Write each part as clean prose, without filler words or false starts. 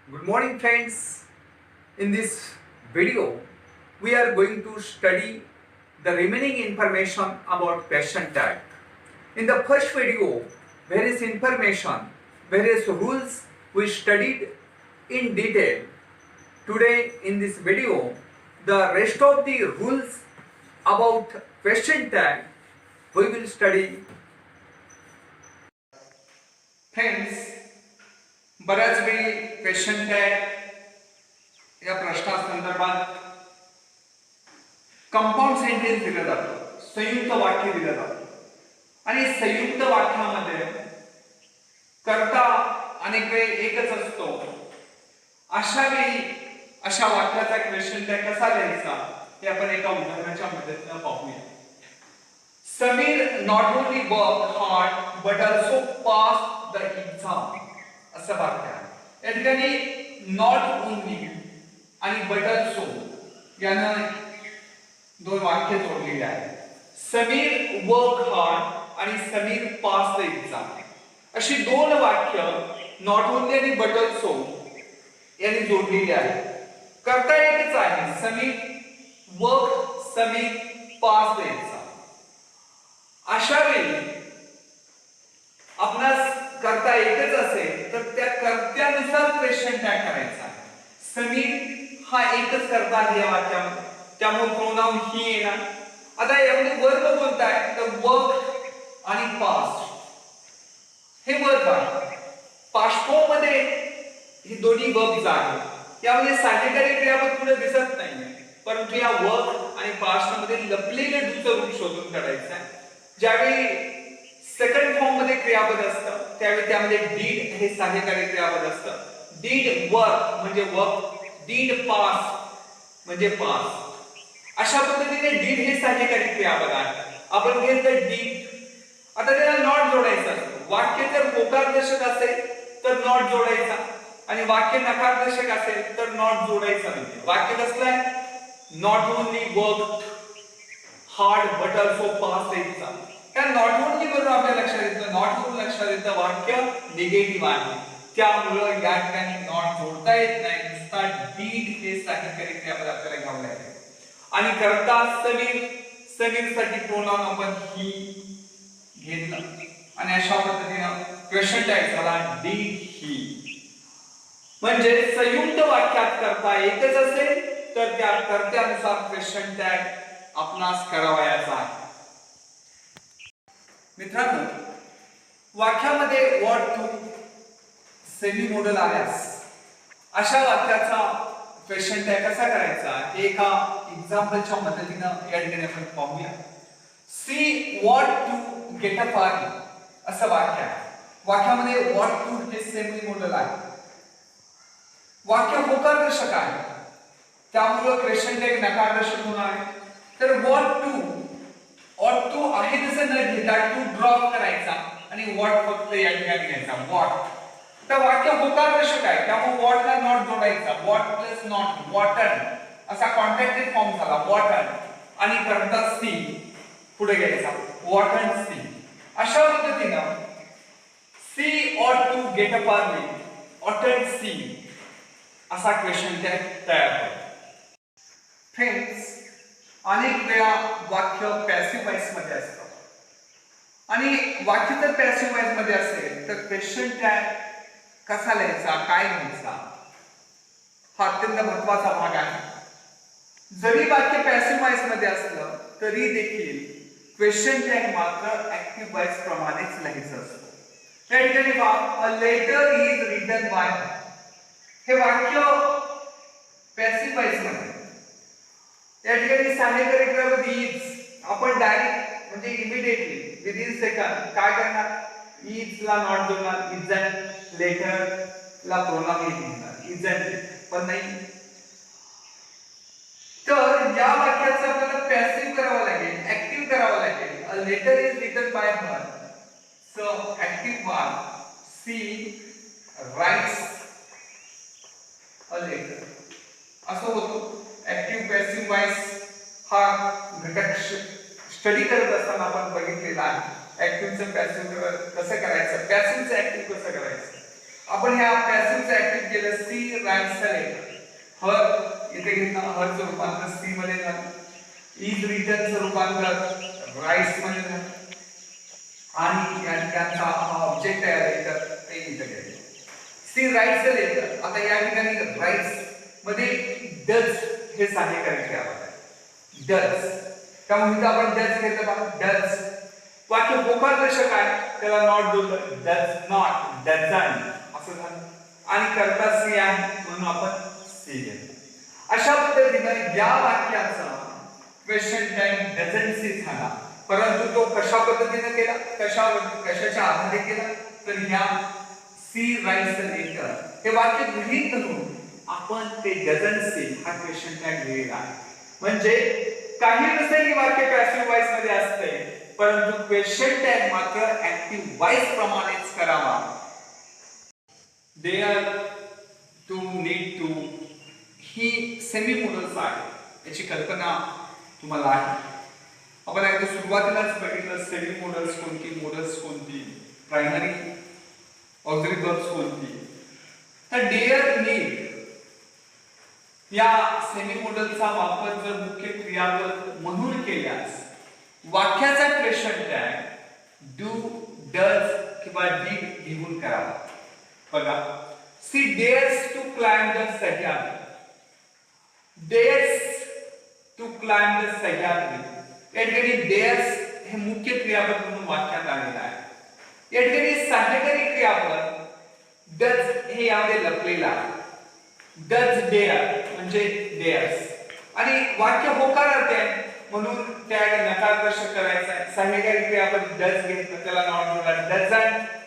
Good morning friends. In this video, we are going to study the remaining information about question tag. In the first video, various information, various rules we studied in detail. Today in this video, the rest of the rules about question tag we will study. Friends, बऱ्याच वेळी question tag या प्रश्नासंदर्भात compound sentence दिलं जातं, संयुक्त वाक्य दिलं जातं आणि संयुक्त वाक्यामध्ये कर्ता अनेक वेळी एकच असतो. अशा वेळी अशा वाक्याचा क्वेश्चन टॅग कसा द्यायचा हे आपण एका उदाहरणाच्या मदतीने पाहूया. Sameer not only work hard but also pass the exam असं वाक्य आहे. या ठिकाणी नॉट ओनली आणि बट ऑल्सो यानं दोन वाक्य जोडलेली आहेत. समीर वर्क हार्ड आणि समीर पास द एक्झाम अशी दोन वाक्य नॉट ओनली आणि बट ऑल्सो यांनी जोडलेली आहेत. करता एकच आहे, Sameer work, Sameer pass the exam. अशा वेळी आपणास करता एकच असेल तर त्या कर्त्यानुसार क्वेश्चन टॅग करायचा. समीर हा एकच करता आहे या वाक्यामध्ये, त्यामुळे प्रोनाउन ही येणार. आता यामध्ये वर्ब कोणता आहे तर वर्क आणि पास्ट हे वर्ब आहे. पास्ट फॉर्म मध्ये ही दोन्ही वर्ब्स आहेत. यामध्ये सहाय्यकारी क्रियापद पुढे दिसत नाही, परंतु या वर्क आणि पास्ट मध्ये लपलेले डूचं रूप शोधून काढायचं आहे. ज्यावेळी सेकंड फॉर्म मध्ये क्रियापद असतं त्यावेळी त्यामध्ये डीड हे सहाय्यकारी क्रियापद असतं. डीड वर्क म्हणजे वर्क, डीड पास म्हणजे पास. अशा पद्धतीने डीड हे सहाय्यकारी क्रियापद आहे. आपण घेतलं डीड, आता त्याला नॉट जोडायचा असतो. वाक्य जर होकारदर्शक असेल तर नॉट जोडायचा आणि वाक्य नकारदर्शक असेल तर नॉट जोडायचा नाही. वाक्य कसलं आहे? Not only work hard but also pass the exam. त्या नॉट ओनली वरून आपल्या लक्षात येतं, नॉट वरून लक्षात येतं वाक्य निगेटिव्ह आहे, त्यामुळे या ठिकाणी नॉट जोडता येत नाही. नुसता डीड हे सहाय्यकारी क्रियापद आपल्याला घ्यावं लागेल. आणि करता समीर, समीरसाठी प्रोनाउन आपण ही घेतलं आणि अशा पद्धतीने क्वेश्चन टॅग झाला डीड ही. म्हणजे संयुक्त वाक्यात करता एकच असेल तर त्या कर्त्यानुसार क्वेश्चन टॅग आपणास करावयाचा आहे. मित्रांनो, वाक्यामध्ये व्हॉट टू सेमी मॉडेल आल्यास अशा वाक्याचा क्वेश्चन टॅग कसा करायचा हे एका एक्झाम्पलच्या मदतीने या ठिकाणी आपण पाहूया. She ought to get a party असं वाक्य आहे. वाक्यामध्ये व्हॉट टू हे सेमी मॉडेल आहे. वाक्य होकारदर्शक आहे, त्यामुळे क्वेश्चन टॅग नकारदर्शक होणार आहे. तर व्हॉट टू टू आहे तसं न घेता टू ड्रॉप करायचा आणि व्हॉट फक्त या ठिकाणी घ्यायचा व्हॉट. तर वाक्य होकारदर्शक आहे त्यामुळे व्हॉटला नॉट जोडायचा. व्हॉट प्लस नॉट वॉटन असा कॉन्ट्रॅक्टेड फॉर्म झाला वॉटन आणि करता सी पुढे घ्यायचा वॉटन सी. अशा पद्धतीने she ought to get a party oughtn't she असा क्वेश्चन टॅग तयार होतो. फ्रेंड्स, अनेक वेळा वाक्य पॅसिव्ह वॉइस मध्ये असतं आणि वाक्य जर पॅसिव्ह वॉइस मध्ये असेल तर क्वेश्चन टॅग कसा लिहायचा, काय लिहायचा हा अत्यंत महत्त्वाचा भाग आहे. जरी वाक्य पॅसिव्ह वॉइस मध्ये असलं तरी देखील क्वेश्चन टॅग मात्र ऍक्टिव्ह वॉइस प्रमाणेच लिहायचं असतं. या ठिकाणी पहा, a letter is written by. हे वाक्य पॅसिव्ह वॉइस मध्ये, या ठिकाणी सहाय्यकारी क्रियापद इज आपण डायरेक्ट म्हणजे इमिडिएटली विदिन सेकंड काय करणार, इज ला नॉट जोडणार, इजंट लेटर ला प्रोनाउन घेणार इजंट पण नाही. तर या वाक्याचं आपल्याला पॅसिव्ह करावं लागेल, ऍक्टिव्ह करावं लागेल. A letter is written by her, so active one she writes a letter असं होतं. ऍक्टिव्ह पॅसिव्ह वॉइस हा घटक स्टडी करत असताना आपण बघितलेला आहे. ऍक्टिव्हचं पॅसिव्ह कसं करायचं, पॅसिव्हचं ऍक्टिव्ह कसं करायचं. आपण ह्या पॅसिव्हचं ऍक्टिव्ह केलं सी राईट्स द लेटर. हर इथे घेतलं, हरचं रूपांतर सी मध्ये झालं. इज रिटनचं रूपांतर राईट्स मध्ये झालं. आणि या ठिकाणचा हा ऑब्जेक्ट आहे लेटर ते इथे घेतलं. She writes the letter. आता या ठिकाणी राईट्स मध्ये डज हे सहाय्यकारी क्रियापद आहे. डज. त्यामुळे आपण डज घेतलं बघा. डज वाक्य होकारदर्शक आहे, त्याला नॉट जोडलं. डज नॉट, डझंट असं झालं. आणि कर्ता सी आहे म्हणून आपण सी घेतलं. अशा पद्धतीने या वाक्याचा क्वेश्चन टॅग डझंट सी झाला. परंतु तो कशा पद्धतीने केला, कशाच्या आधारे केला, तर ह्या सी राईट्स द लेटर हे वाक्य गृहीत धरून आपण ते डझंट सी हा क्वेश्चन टॅग लिहिला आहे. म्हणजे काही नसेल की वाक्य पॅसिव्ह वॉइस मध्ये असते, परंतु क्वेश्चन टॅग मात्र ऍक्टिव्ह वॉइस प्रमाणेच करावा. देअर, टू, नीड टू ही सेमी मोडल्स आहे. याची कल्पना तुम्हाला आहे. आपण अगदी सुरुवातीलाच बघितलं सेमी मोडल्स कोणती, मोडल्स कोणती, प्रायमरी ऑक्झिलरी वर्ब्स कोणती. तर डेअर, नीड या सेमी मोडलचा वापर जर मुख्य क्रियापद म्हणून केल्यास वाक्याचा क्वेश्चन टॅग डू, डज किंवा डीड घेऊन करावा. बघा, she dares to climb the Sahyadri. Dares to climb the Sahyadri या ठिकाणी डेअर्स हे मुख्य क्रियापद म्हणून वाक्यात आलेलं आहे. या ठिकाणी सहाय्यकारी क्रियापद डज हे यामध्ये लपलेलं आहे. डज डेअर म्हणजे डेअर्स. आणि वाक्य होकारार्थी आहे म्हणून टॅग नकारदर्शक करायचा आहे. सहाय्यकारी क्रियापद डज घेतलं, त्याला नॉट जोडला. डझंट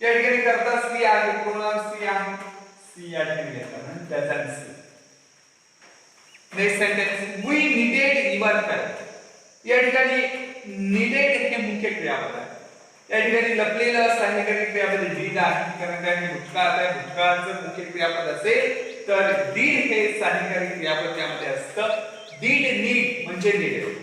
या ठिकाणी कर्ता सी आहे, प्रोनाउन सी आहे. सी या ठिकाणी घेतला, doesn't she. Next sentence, we needed even help. या ठिकाणी नीडेड हे मुख्य क्रियापद आहे. या ठिकाणी लपलेलं सहाय्यकारी क्रियापद डीड आहे, कारण त्याने भूतकाळात आहे. भूतकाळाचं मुख्य क्रियापद असेल तर डीड हे सहाय्यकारी क्रियापद त्यामध्ये असतं. डीड नीड म्हणजे नीडेड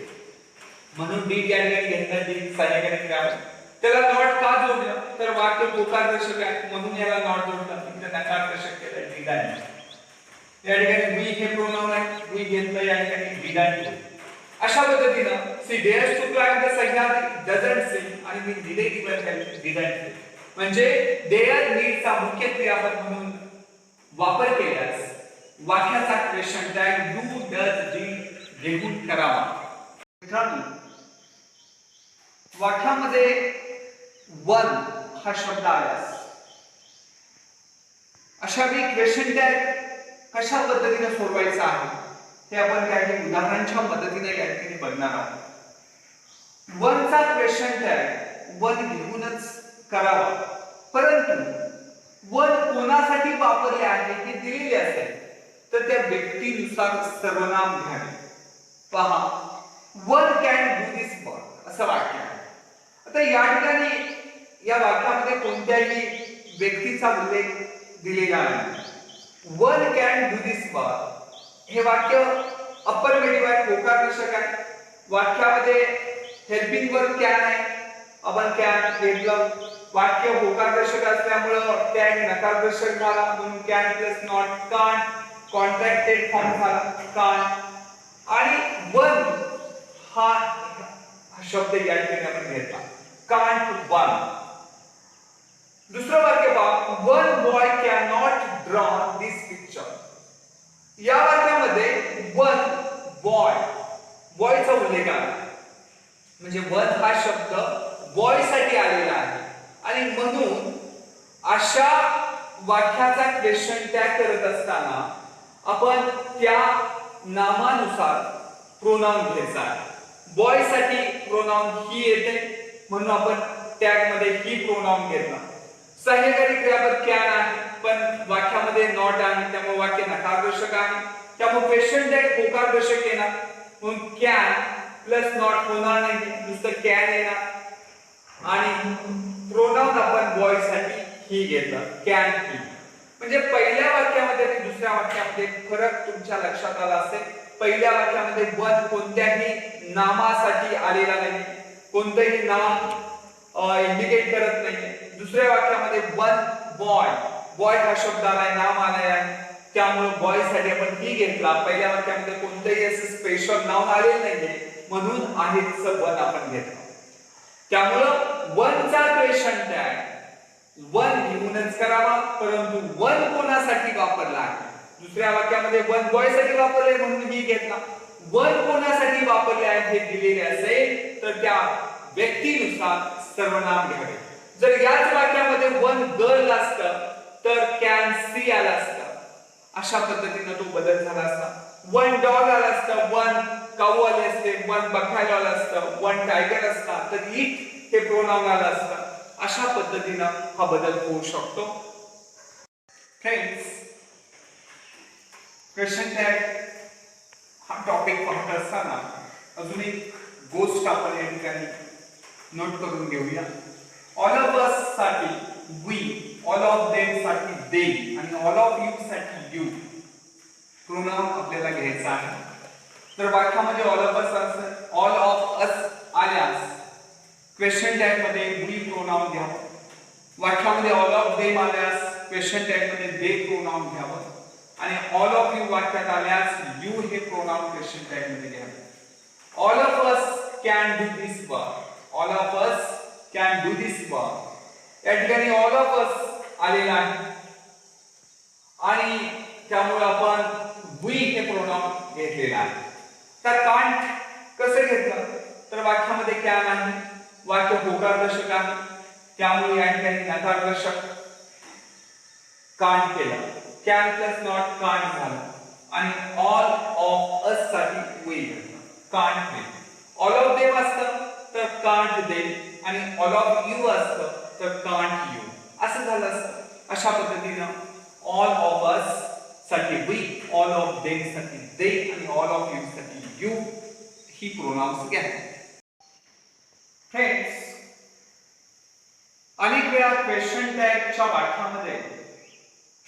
म्हणून डीड या ठिकाणी घेतलं. डीड सहाय्यकारी क्रियापद. त्याला नॉट का जोडलं, तर वाक्य होकारदर्शक आहे म्हणून याला नॉट जोडलं. इथे नकारदर्शक केलं डीड आहे. या ठिकाणी वी हे प्रोनाउन आहे, वी घेतलं या ठिकाणी डीड आहे. अशा पद्धतीनं she dares to climb the Sahyadri, doesn't she, आणि we needed even help, didn't. म्हणजे डेअर, नीडचा मुख्य क्रियापद म्हणून वापर केल्यास वाक्याचा question tag do, does, did घेऊन करावा. मित्रांनो, वाक्यामध्ये वन हा शब्द आल्यास अशा वेळी क्वेश्चन टॅग कशा पद्धतीने सोडवायचा आहे हे आपण काही उदाहरणांच्या मदतीने या ठिकाणी बघणार आहोत. वनचा क्वेश्चन टॅग वन घेऊनच करावा, परंतु वन कोणासाठी वापरले आहे हे दिलेले असेल तर त्या व्यक्तीनुसार सर्वनाम घ्यावे. पहा, one can do this work असं वाक्य आहे. आता या ठिकाणी या वाक्यामध्ये कोणत्याही व्यक्तीचा उल्लेख दिलेला नाही. One can do this work हे वाक्य अफर्मेटिव्ह आहे, होकारदर्शक आहे. वाक्यामध्ये हेल्पिंग वर्ब कॅन आहे, आपण कॅन घेतलं. वाक्य होकारदर्शक असल्यामुळे टॅग नकारदर्शक झाला म्हणून can plus not, can't contracted form झाला, कांट. आणि वन हा शब्द या ठिकाणी आपण घेतला, कांट वन. दुसरं वाक्य पहा, one boy can not draw this picture. या वाक्यामध्ये वन बॉय, बॉयचा उल्लेख आहे. म्हणजे वन हा शब्द बॉय साठी आलेला आहे आणि म्हणून अशा वाक्याचा क्वेश्चन टॅग करत असताना आपण त्या नामानुसार प्रोनाउन घ्यायचा आहे. बॉय साठी प्रोनाउन ही येते म्हणून आपण टॅग मध्ये ही प्रोनाउन घेतला. सहाय्यकारी क्रियापद कॅन आहे पण वाक्यामध्ये नॉट आहे त्यामुळे वाक्य नकारदर्शक आहे. त्यामुळे क्वेश्चन टॅग होकारदर्शक येणार म्हणून कॅन प्लस नॉट होणार नाही, नुसतं कॅन येणार. आणि प्रोनाउन आपण बॉय साठी ही घेतला, कॅन ही. म्हणजे पहिल्या वाक्यामध्ये आणि दुसऱ्या वाक्यामध्ये फरक तुमच्या लक्षात आला असेल. पहिल्या वाक्यामध्ये वन कोणत्याही नामासाठी आलेला नाही, कोणतेही नाम इंडिकेट करत नाही. दुसऱ्या वाक्यामध्ये वन बॉय बॉय हा शब्द आलाय, नाम आलाय आहे, त्यामुळे बॉय साठी आपण ही घेतला. पहिल्या वाक्यामध्ये कोणतंही असं स्पेशल नाउन आलेलं नाहीये, म्हणून आहेच वन आपण घेतलं. त्यामुळं वनचा क्वेश्चन टॅग वन घेऊनच करावा, परंतु वन कोणासाठी वापरला आहे? दुसऱ्या वाक्यामध्ये वन बॉय साठी वापरले म्हणून ही घेतला. वन कोणासाठी वापरले आहे हे दिलेले असेल तर त्या व्यक्तीनुसार सर्वनाम घ्यावे. जर याच वाक्यामध्ये वन गर्ल असतं तर कॅन सी आलं असतं, अशा पद्धतीने तो बदल झाला असता. वन डॉग आलं असतं, वन काऊ आले असते, वन बफॅलो आलं असतं, वन टायगर असता, तर इट हे प्रोनाउन आलं असतं. अशा पद्धतीने हा बदल होऊ शकतो. फ्रेंड्स, क्वेश्चन टॅग हा टॉपिक पाहत असताना अजून एक गोष्ट आपण या ठिकाणी नोट करून घेऊया. ऑल ऑफ अस साठी वी, ऑल ऑफ देम साठी दे आणि ऑल ऑफ यू साठी यू प्रोनाउन आपल्याला घ्यायचा आहे. तर वाक्यामध्ये ऑल ऑफ अस असेल, ऑल ऑफ अस आल्यास क्वेश्चन टॅग मध्ये वी प्रोनाउन घ्यावं. वाक्यामध्ये ऑल ऑफ देम आल्यास क्वेश्चन टॅग मध्ये दे प्रोनाउन घ्यावं आणि ऑल ऑफ यू वाक्यात आल्यास यू हे प्रोनाउन क्वेश्चन टॅग मध्ये घ्यावे. All of us can do this work, all of us can do this work. या ठिकाणी ऑल ऑफ अस आलेला आहे आणि त्यामुळे आपण वी हे प्रोनाउन घेतलेला आहे. तर कांट कसं घेतलं तर वाक्यामध्ये कॅन आहे, वाक्य होकारदर्शक आहे, त्यामुळे या ठिकाणी नकारदर्शक कांट केलं. कॅन प्लस नॉट कांट झालं आणि ऑल ऑफ अस साठी वी घेतलं, can't they. All of them असतं तर कांट दे आणि ऑल ऑफ यू असतं तर कांट यू असं झालं असतं. अशा पद्धतीने ऑल ऑफ अस साठी वी, ऑल ऑफ देम साठी दे आणि ऑल ऑफ यू साठी यू ही प्रोनाउन्स घ्या. फ्रेंड्स, अनेक वेळा क्वेश्चन टॅगच्या वाक्यामध्ये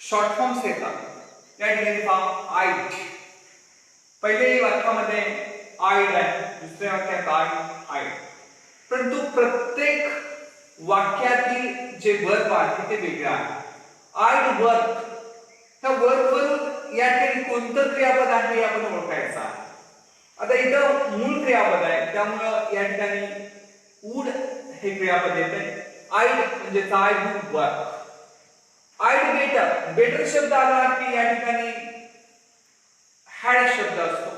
शॉर्ट फॉर्म्स येतात. या ठिकाणी पहा आईट, पहिले वाक्यामध्ये आईड आहे, दुसऱ्या वाक्यात आईड. परंतु प्रत्येक वाक्यातील जे वर्ब आहे ते वेगळं आहे. आईड वर्क, त्या वर्ब वरून या ठिकाणी कोणतं क्रियापद आहे हे आपण ओळखायचं आहे. आता इथं मूळ क्रियापद आहे, त्यामुळं या ठिकाणी वुड हे क्रियापद येते. आईड म्हणजे I would work. I'd better, better शब्द आला की या ठिकाणी हॅड शब्द असतो,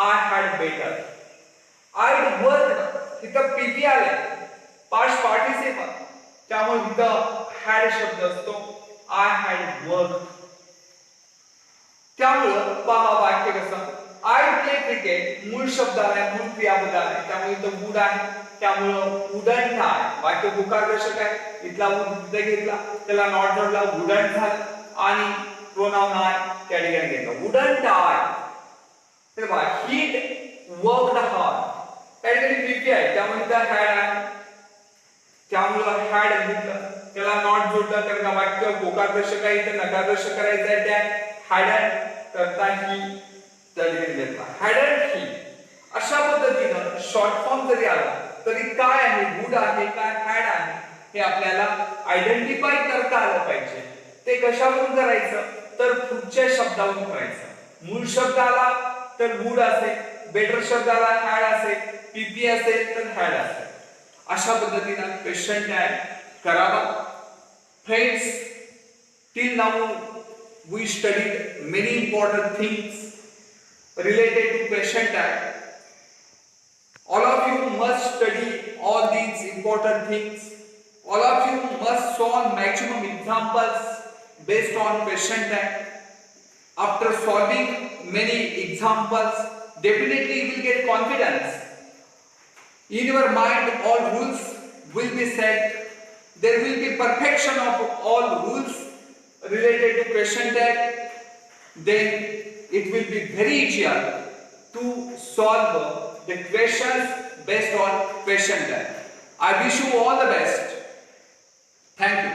I had better. I'd work इथं पीपी आले, पास्ट पार्टिसिपल, त्यामुळे इथं हॅड शब्द असतो, आय हॅड वर्क. त्यामुळं पहा वाक्य कसं, आय प्ले क्रिकेट, मूळ शब्द आलाय, मूळ क्रियापद आलाय, त्यामुळे इथं वुड आहे, त्यामुळं वुडंट आहे. वाक्य होकारदर्शक आहे, इथला वुड तिथे घेतला, त्याला नॉट जोडला, वुडंट झालं आणि प्रोनाउन आय त्या ठिकाणी घेतला, वुडंट आय. तर बघा, हीट वर्कड हार्ड, त्या ठिकाणी पीपी आहे, त्यामुळे इथं हॅड आहे, त्यामुळं हॅड घेतलं, त्याला नॉट जोडलं तर वाक्य होकारदर्शक आहे, इथं नकारदर्शक करायचं आहे, त्या हॅडंट करता ही त्या ठिकाणी घेतला, हॅडंट ही. अशा पद्धतीनं शॉर्ट फॉर्म जरी आला तरी काय आहे, वुड आहे काय हॅड आहे हे आपल्याला आयडेंटिफाय करता आलं पाहिजे. ते कशावरून करायचं तर पुढच्या शब्दावरून करायचं. मूळ शब्द आला तर वुड असेल, बेटर शब्द आला हॅड असेल, पीपी असेल तर हॅड असेल. अशा पद्धतीने क्वेश्चन टॅग करावा. Friends, till now we studied many important things related to question tag. All of you must study all these important things. All of you must solve maximum examples based on question tag. After solving many examples, definitely you will get confidence. In your mind, all rules will be set. There will be perfection of all rules related to question tag. Then it will be very easier to solve the questions based on question tag. I wish you all the best. Thank you.